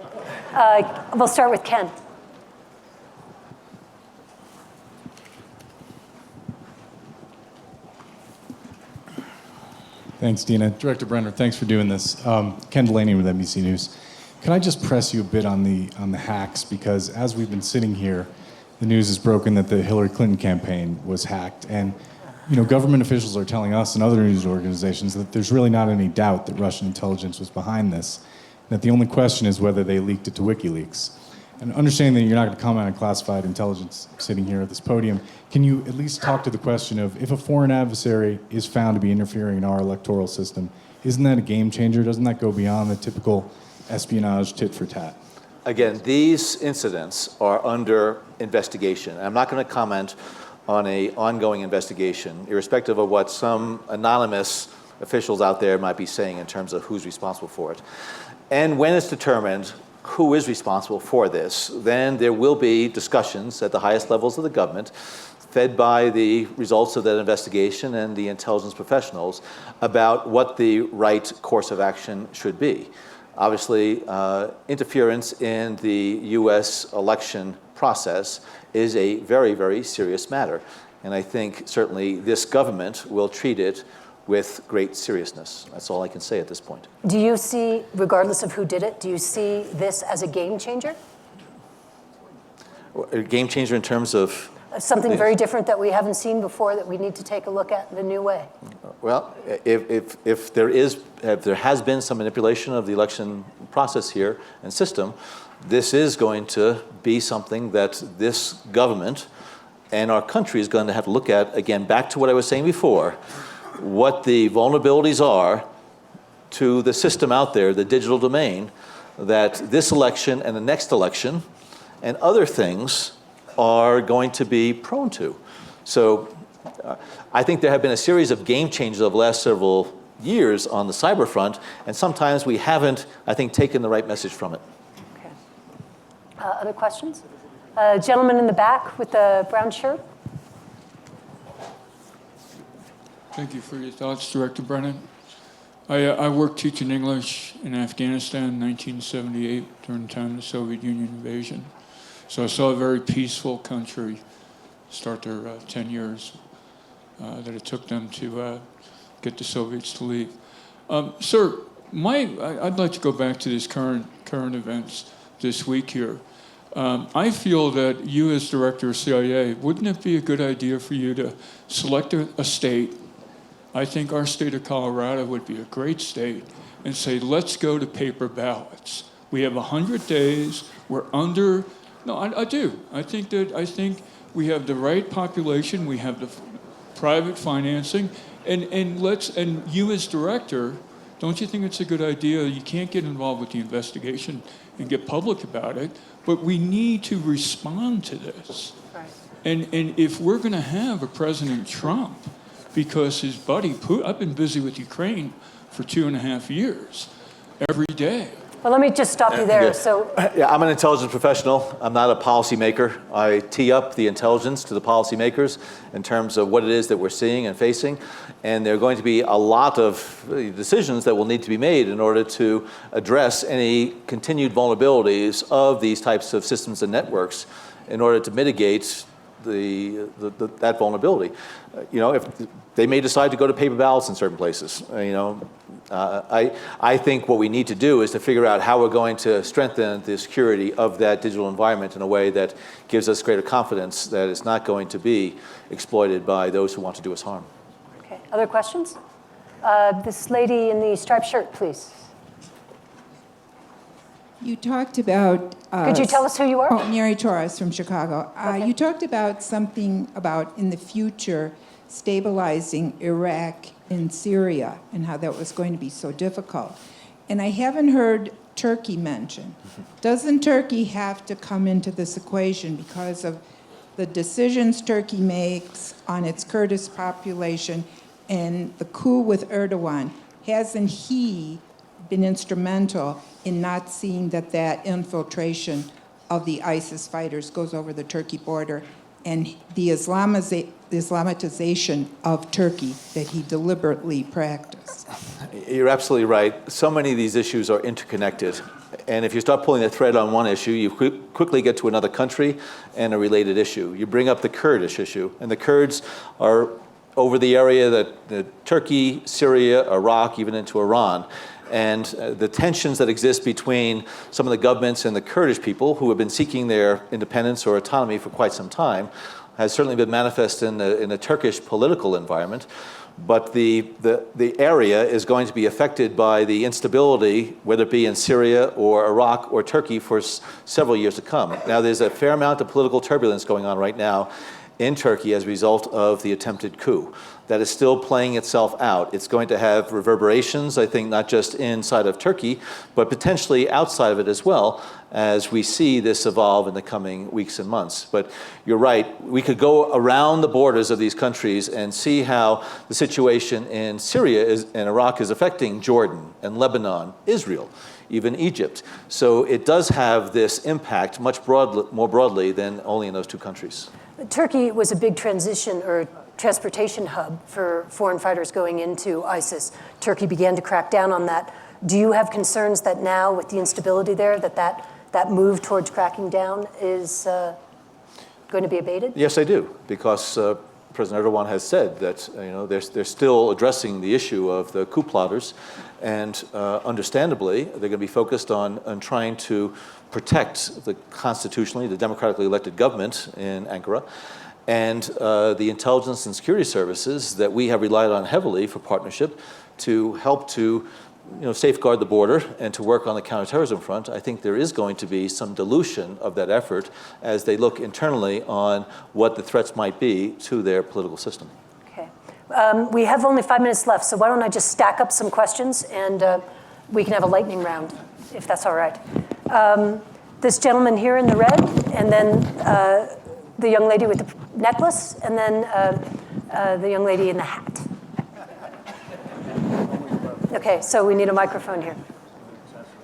We'll start with Ken. Thanks, Dina. Director Brennan, thanks for doing this. Ken Delaney with NBC News. Can I just press you a bit on the hacks? Because as we've been sitting here, the news is broken that the Hillary Clinton campaign was hacked. And government officials are telling us and other news organizations that there's really not any doubt that Russian intelligence was behind this. That the only question is whether they leaked it to WikiLeaks. And understanding that you're not going to comment on classified intelligence sitting here at this podium, can you at least talk to the question of if a foreign adversary is found to be interfering in our electoral system, isn't that a game changer? Doesn't that go beyond the typical espionage tit for tat? Again, these incidents are under investigation. I'm not going to comment on an ongoing investigation, irrespective of what some anonymous officials out there might be saying in terms of who's responsible for it. And when it's determined who is responsible for this, then there will be discussions at the highest levels of the government, fed by the results of that investigation and the intelligence professionals, about what the right course of action should be. Obviously, interference in the U.S. election process is a very, very serious matter. And I think certainly this government will treat it with great seriousness. That's all I can say at this point. Do you see, regardless of who did it, do you see this as a game changer? A game changer in terms of? Something very different that we haven't seen before that we need to take a look at in a new way. Well, if there has been some manipulation of the election process here and system, this is going to be something that this government and our country is going to have to look at, again, back to what I was saying before, what the vulnerabilities are to the system out there, the digital domain, that this election and the next election and other things are going to be prone to. So I think there have been a series of game changes over the last several years on the cyber front, and sometimes we haven't, I think, taken the right message from it. Okay. Other questions? Gentleman in the back with the brown shirt. Thank you for your thoughts, Director Brennan. I worked teaching English in Afghanistan in 1978 during the time of the Soviet Union invasion. So I saw a very peaceful country start their 10 years that it took them to get the Soviets to leave. Sir, I'd like to go back to this current events this week here. I feel that you as Director of CIA, wouldn't it be a good idea for you to select a state? I think our state of Colorado would be a great state, and say, let's go to paper ballots. We have 100 days, we're under, no, I do. I think we have the right population, we have the private financing, and you as director, don't you think it's a good idea? You can't get involved with the investigation and get public about it, but we need to respond to this. Right. And if we're going to have a President Trump, because his buddy Putin, I've been busy with Ukraine for 2.5 years, every day. Well, let me just stop you there. Yeah. So, yeah, I'm an intelligence professional. I'm not a policymaker. I tee up the intelligence to the policymakers in terms of what it is that we're seeing and facing. And there are going to be a lot of decisions that will need to be made in order to address any continued vulnerabilities of these types of systems and networks in order to mitigate that vulnerability. If they may decide to go to paper ballots in certain places. I think what we need to do is to figure out how we're going to strengthen the security of that digital environment in a way that gives us greater confidence that it's not going to be exploited by those who want to do us harm. okay. Other questions? This lady in the striped shirt, please. You talked about... Could you tell us who you are? Oh, Mary Torres from Chicago. Okay. You talked about something about, in the future, stabilizing Iraq and Syria and how that was going to be so difficult. And I haven't heard Turkey mentioned. Doesn't Turkey have to come into this equation because of the decisions Turkey makes on its Kurdish population and the coup with Erdogan? Hasn't he been instrumental in not seeing that infiltration of the ISIS fighters goes over the Turkey border and the Islamatization of Turkey that he deliberately practiced? You're absolutely right. So many of these issues are interconnected. And if you start pulling a thread on one issue, you quickly get to another country and a related issue. You bring up the Kurdish issue, and the Kurds are over the area that Turkey, Syria, Iraq, even into Iran. And the tensions that exist between some of the governments and the Kurdish people who have been seeking their independence or autonomy for quite some time has certainly been manifest in the Turkish political environment. But the area is going to be affected by the instability, whether it be in Syria or Iraq or Turkey, for several years to come. Now, there's a fair amount of political turbulence going on right now in Turkey as a result of the attempted coup. That is still playing itself out. It's going to have reverberations, I think, not just inside of Turkey, but potentially outside of it as well, as we see this evolve in the coming weeks and months. But you're right, we could go around the borders of these countries and see how the situation in Syria and Iraq is affecting Jordan and Lebanon, Israel, even Egypt. So it does have this impact much more broadly than only in those two countries. Turkey was a big transition or transportation hub for foreign fighters going into ISIS. Turkey began to crack down on that. Do you have concerns that now, with the instability there, that move towards cracking down is going to be abated? Yes, I do, because President Erdogan has said that they're still addressing the issue of the coup plotters, and understandably, they're going to be focused on trying to protect the constitutionally, the democratically elected government in Ankara, and the intelligence and security services that we have relied on heavily for partnership to help to safeguard the border and to work on the counterterrorism front. I think there is going to be some dilution of that effort as they look internally on what the threats might be to their political system. Okay. We have only 5 minutes left, so why don't I just stack up some questions and we can have a lightning round, if that's all right. This gentleman here in the red, and then the young lady with the necklace, and then the young lady in the hat. Okay, so we need a microphone here.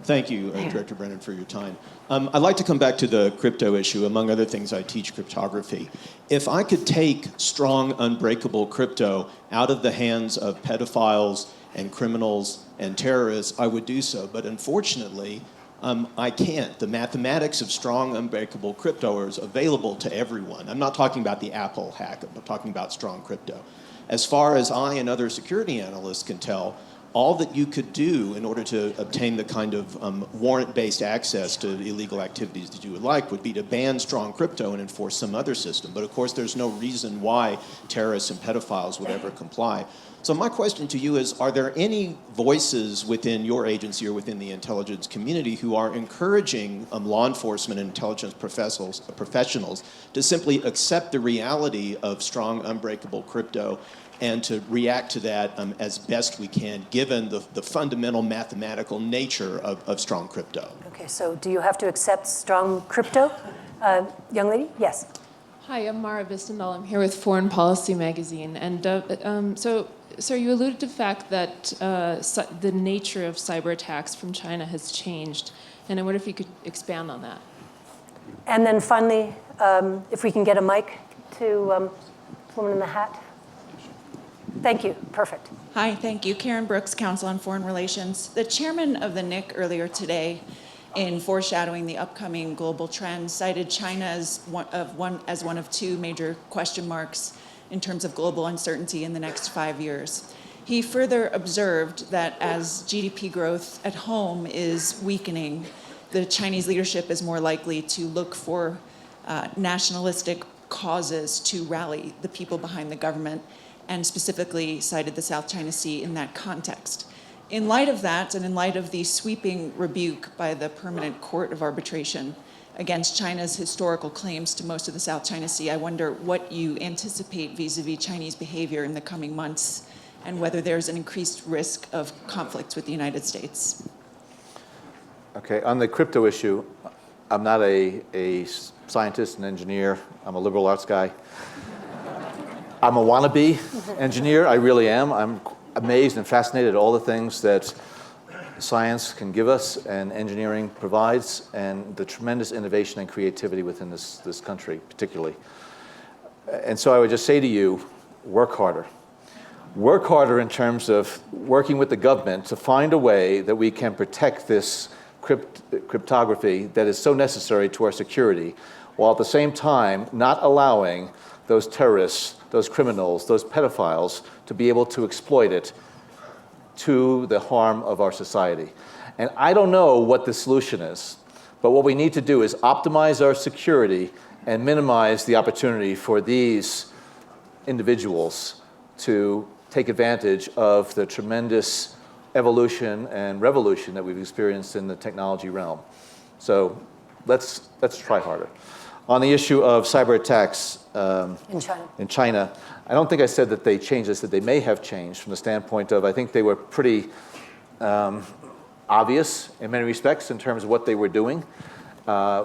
Thank you, Director Brennan, for your time. I'd like to come back to the crypto issue. Among other things, I teach cryptography. If I could take strong, unbreakable crypto out of the hands of pedophiles and criminals and terrorists, I would do so. But unfortunately, I can't. The mathematics of strong, unbreakable crypto is available to everyone. I'm not talking about the Apple hack. I'm talking about strong crypto. As far as I and other security analysts can tell, all that you could do in order to obtain the kind of warrant-based access to illegal activities that you would like would be to ban strong crypto and enforce some other system. But of course, there's no reason why terrorists and pedophiles would ever comply. So my question to you is, are there any voices within your agency or within the intelligence community who are encouraging law enforcement and intelligence professionals to simply accept the reality of strong, unbreakable crypto and to react to that as best we can, given the fundamental mathematical nature of strong crypto? Okay, so do you have to accept strong crypto? Young lady, yes. Hi, I'm Mara Vistendal. I'm here with Foreign Policy Magazine. And so you alluded to the fact that the nature of cyber attacks from China has changed. And I wonder if you could expand on that. And then finally, if we can get a mic to the woman in the hat. Thank you. Perfect. Hi, thank you. Karen Brooks, Council on Foreign Relations. The chairman of the NIC earlier today, in foreshadowing the upcoming global trends, cited China as one of two major question marks in terms of global uncertainty in the next 5 years. He further observed that as GDP growth at home is weakening, the Chinese leadership is more likely to look for nationalistic causes to rally the people behind the government, and specifically cited the South China Sea in that context. In light of that, and in light of the sweeping rebuke by the Permanent Court of Arbitration against China's historical claims to most of the South China Sea, I wonder what you anticipate vis-a-vis Chinese behavior in the coming months, and whether there's an increased risk of conflicts with the United States. Okay, on the crypto issue, I'm not a scientist and engineer. I'm a liberal arts guy. I'm a wannabe engineer, I really am. I'm amazed and fascinated at all the things that science can give us and engineering provides, and the tremendous innovation and creativity within this country, particularly. And so I would just say to you, work harder. Work harder in terms of working with the government to find a way that we can protect this cryptography that is so necessary to our security, while at the same time not allowing those terrorists, those criminals, those pedophiles to be able to exploit it to the harm of our society. And I don't know what the solution is, but what we need to do is optimize our security and minimize the opportunity for these individuals to take advantage of the tremendous evolution and revolution that we've experienced in the technology realm. So let's try harder. On the issue of cyber attacks in China, I don't think I said that they changed. I said they may have changed from the standpoint of, I think they were pretty obvious in many respects in terms of what they were doing,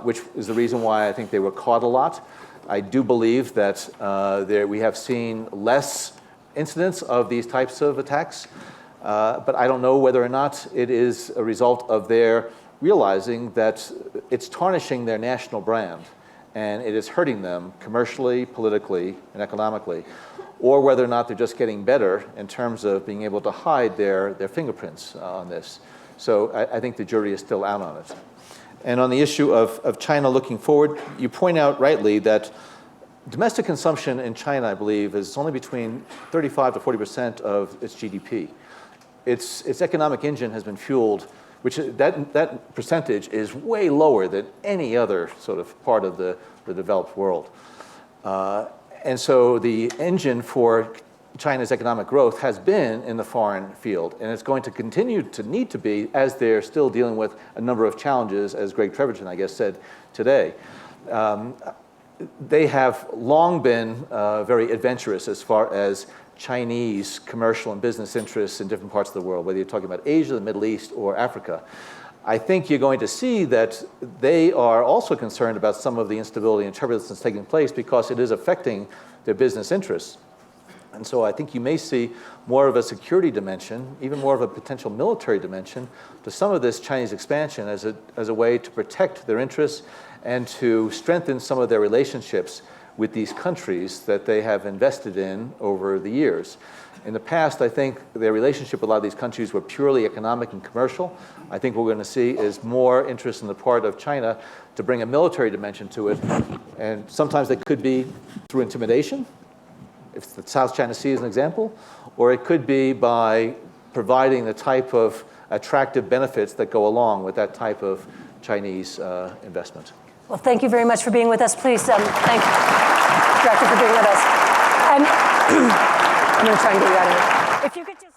which is the reason why I think they were caught a lot. I do believe that we have seen less incidents of these types of attacks, but I don't know whether or not it is a result of their realizing that it's tarnishing their national brand and it is hurting them commercially, politically, and economically, or whether or not they're just getting better in terms of being able to hide their fingerprints on this. So I think the jury is still out on it. And on the issue of China looking forward, you point out rightly that domestic consumption in China, I believe, is only between 35 to 40% of its GDP. Its economic engine has been fueled, which that percentage is way lower than any other sort of part of the developed world. And so the engine for China's economic growth has been in the foreign field, and it's going to continue to need to be as they're still dealing with a number of challenges, as Greg Treverton, I guess, said today. They have long been very adventurous as far as Chinese commercial and business interests in different parts of the world, whether you're talking about Asia, the Middle East, or Africa. I think you're going to see that they are also concerned about some of the instability and turbulence that's taking place because it is affecting their business interests. And so I think you may see more of a security dimension, even more of a potential military dimension to some of this Chinese expansion as a way to protect their interests and to strengthen some of their relationships with these countries that they have invested in over the years. In the past, I think their relationship with a lot of these countries were purely economic and commercial. I think what we're going to see is more interest on the part of China to bring a military dimension to it. And sometimes that could be through intimidation, if the South China Sea is an example, or it could be by providing the type of attractive benefits that go along with that type of Chinese investment. Well, thank you very much for being with us. Please, thank you, Director, for being with us. I'm going to try and get you out of here. If you could just